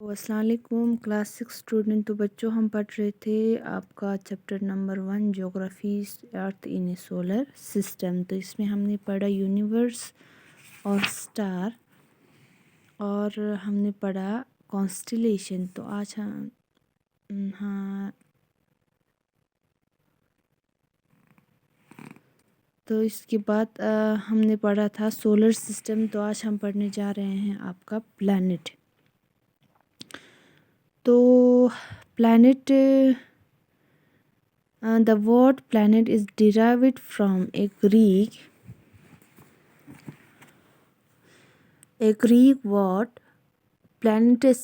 अस्सलाम वालेकुम class 6 student. तो बच्चों, हम पढ़ रहे थे आपका चैप्टर नंबर 1 ज्योग्राफी अर्थ इन ए सोलर सिस्टम। तो इसमें हमने पढ़ा यूनिवर्स और स्टार, और हमने पढ़ा कॉन्स्टिलेशन। तो आज हम हाँ तो इसके बाद हमने पढ़ा था सोलर सिस्टम। तो आज हम पढ़ने जा रहे हैं आपका प्लैनेट। तो planet, the word planet is derived from a Greek word planetus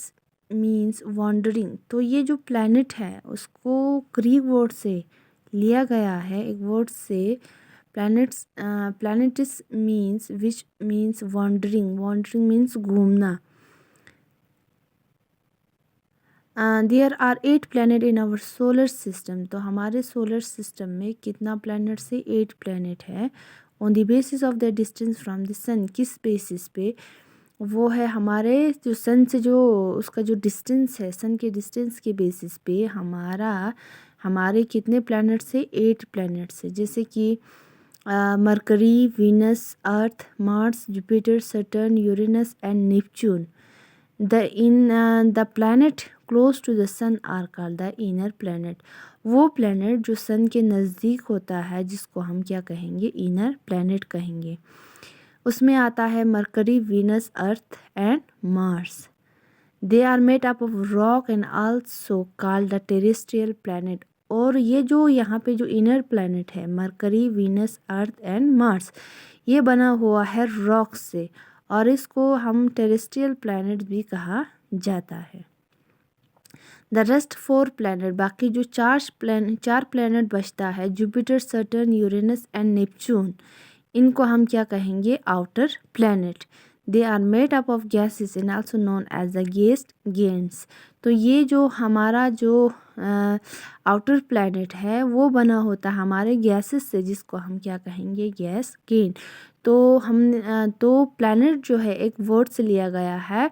means wandering। तो ये जो planet है उसको ग्रीक वर्ड से लिया गया है, एक वर्ड से। planetus means which means wandering means घूमना। There are 8 planet in our solar system. तो हमारे सोलर सिस्टम में कितना प्लैनेट से 8 प्लैनेट है। On the basis of the distance from the sun, किस बेसिस पे? वो है हमारे जो सन से जो उसका जो डिस्टेंस है, सन के डिस्टेंस के बेसिस पे हमारे कितने प्लैनेट से 8 प्लैनेट से, जैसे कि mercury, Venus, earth, Mars, Jupiter, Saturn, Uranus and Neptune. The planet close to the sun are called the inner planet। वो प्लैनेट जो सन के नज़दीक होता है जिसको हम क्या कहेंगे? इनर प्लैनेट कहेंगे। उसमें आता है Mercury, Venus, Earth and Mars. They are made up of rock and also called the terrestrial planet. और ये जो यहाँ पे जो इनर प्लैनेट है, Mercury, Venus, Earth and Mars, ये बना हुआ है रॉक से, और इसको हम टेरेस्ट्रियल प्लैनेट भी कहा जाता है। द रेस्ट 4 प्लैनेट, बाकी जो चार प्लैनेट बचता है, Jupiter, Saturn, Uranus and Neptune, इनको हम क्या कहेंगे? Outer planet. They are made up of gases and also known as the gas giants. तो ये जो हमारा जो आउटर प्लैनेट है वो बना होता है हमारे गैसेस से, जिसको हम क्या कहेंगे? Gas gain. तो प्लैनेट जो है एक वर्ड से लिया गया है,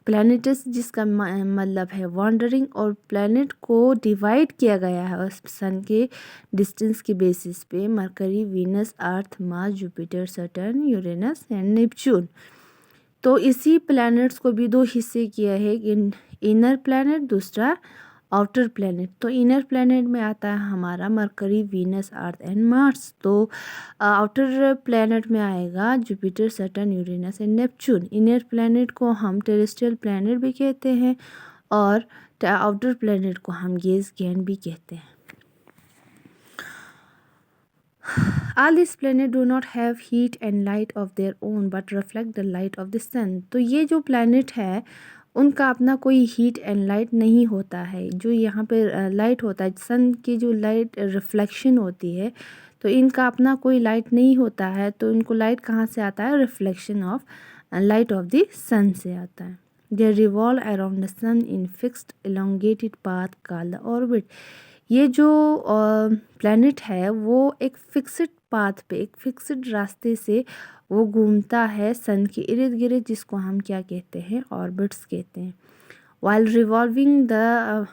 प्लैनेटस, जिसका मतलब है वॉन्डरिंग, और प्लैनेट को डिवाइड किया गया है उस सन के डिस्टेंस के बेसिस पे, mercury, Venus, earth, Mars, Jupiter, Saturn, Uranus and Neptune. तो इसी प्लैनेट्स को भी दो हिस्से किया है, इनर प्लैनेट, दूसरा आउटर प्लैनेट। तो इनर प्लैनेट में आता है हमारा mercury, Venus, Earth and Mars. तो आउटर प्लैनेट में आएगा Jupiter, Saturn, Uranus and Neptune. Inner planet को हम टेरेस्ट्रियल प्लैनेट भी कहते हैं, और आउटर प्लैनेट को हम गैस गैन भी कहते हैं। All these planets do not have heat and light of their own but reflect the light of the sun। तो ये जो प्लैनेट है उनका अपना कोई हीट एंड लाइट नहीं होता है। जो यहाँ पे लाइट होता है, सन की जो लाइट रिफ्लेक्शन होती है, तो इनका अपना कोई लाइट नहीं होता है। तो इनको लाइट कहाँ से आता है? Reflection of light of the sun से आता है। They revolve around the sun in fixed elongated path called the orbit. ये जो प्लैनेट है वो एक फिक्स्ड पाथ पे, एक फिक्स्ड रास्ते से वो घूमता है सन के इर्द गिर्द, जिसको हम क्या कहते हैं? ऑर्बिट्स कहते हैं। While revolving the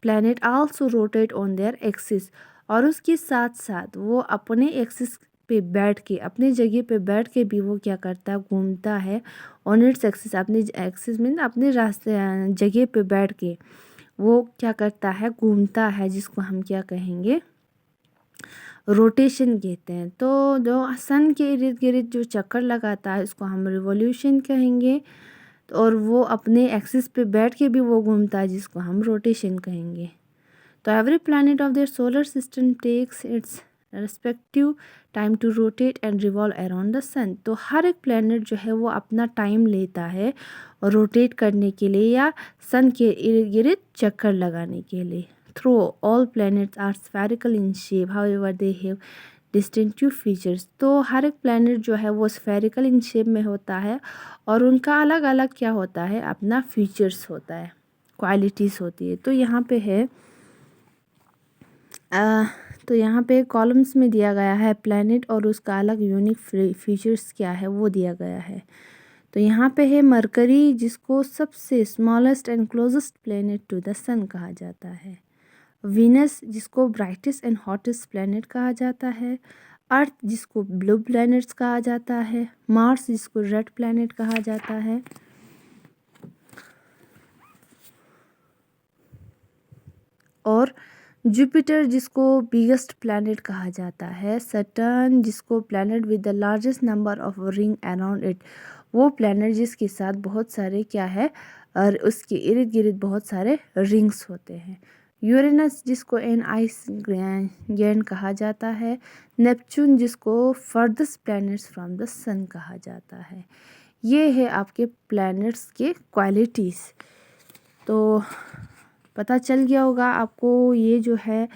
planet also rotate on their axis. और उसके साथ साथ वो अपने एक्सिस पे बैठ के, अपनी जगह पे बैठ के भी वो क्या करता है? घूमता है ऑन इट्स एक्सिस। अपने एक्सिस में अपने रास्ते जगह पे बैठ के वो क्या करता है? घूमता है, जिसको हम क्या कहेंगे? रोटेशन कहते हैं। तो जो सन के इर्द गिर्द जो चक्कर लगाता है उसको हम रिवॉल्यूशन कहेंगे, और वो अपने एक्सिस पे बैठ के भी वो घूमता है, जिसको हम रोटेशन कहेंगे। तो every planet of their solar system takes its respective time to rotate and revolve around the sun. तो हर एक प्लैनेट जो है वो अपना टाइम लेता है रोटेट करने के लिए, या सन के इर्द गिर्द चक्कर लगाने के लिए। Though all planets are spherical in shape, however they have distinctive features. तो हर एक प्लैनेट जो है वो स्फेरिकल इन शेप में होता है, और उनका अलग अलग क्या होता है? अपना फीचर्स होता है, क्वालिटीज़ होती है। तो यहाँ पे है तो यहाँ पे कॉलम्स में दिया गया है प्लैनेट, और उसका अलग यूनिक फीचर्स क्या है वो दिया गया है। तो यहाँ पे है मरकरी, जिसको सबसे smallest and closest planet to the sun कहा जाता है। वीनस, जिसको ब्राइटेस्ट एंड हॉटेस्ट प्लेनेट कहा जाता है। अर्थ, जिसको ब्लू प्लैनेट्स कहा जाता है। मार्स, जिसको रेड प्लैनेट कहा जाता है। और जुपिटर, जिसको बिगेस्ट प्लैनेट कहा जाता है। सैटर्न, जिसको planet with the largest number of ring around it, वो प्लैनेट जिसके साथ बहुत सारे क्या है और उसके इर्द गिर्द बहुत सारे रिंग्स होते हैं। यूरेनस, जिसको एन आइस गैन कहा जाता है। नेपच्यून, जिसको फर्दस्ट प्लैनेट्स फ्रॉम द सन कहा जाता है। ये है आपके प्लैनेट्स के क्वालिटीज़। तो पता चल गया होगा आपको, ये जो है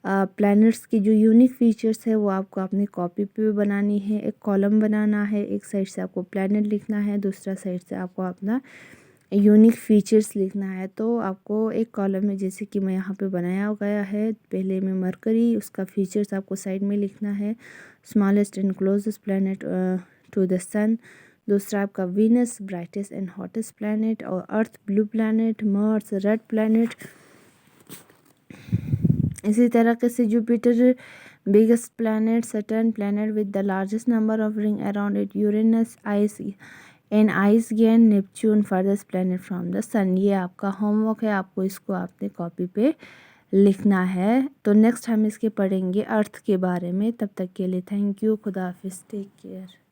प्लैनेट्स की जो यूनिक फीचर्स है वो आपको अपनी कॉपी पे बनानी है। एक कॉलम बनाना है, एक साइड से आपको प्लैनेट लिखना है, दूसरा साइड से आपको अपना यूनिक फीचर्स लिखना है। तो आपको एक कॉलम में, जैसे कि मैं यहाँ पे बनाया गया है, पहले में मरकरी, उसका फीचर्स आपको साइड में लिखना है। Smallest and closest planet to the sun. दूसरा आपका Venus, brightest and hottest planet. और Earth, blue planet. Mars, red planet. इसी तरीके से Jupiter, biggest planet. Saturn, planet with the largest number of ring around it. Uranus, ice and ice गैन। Neptune, farthest planet from the sun. ये आपका homework है, आपको इसको अपने कॉपी पे लिखना है। तो नेक्स्ट हम इसके पढ़ेंगे अर्थ के बारे में। तब तक के लिए थैंक यू, खुदा हाफिज़, टेक केयर।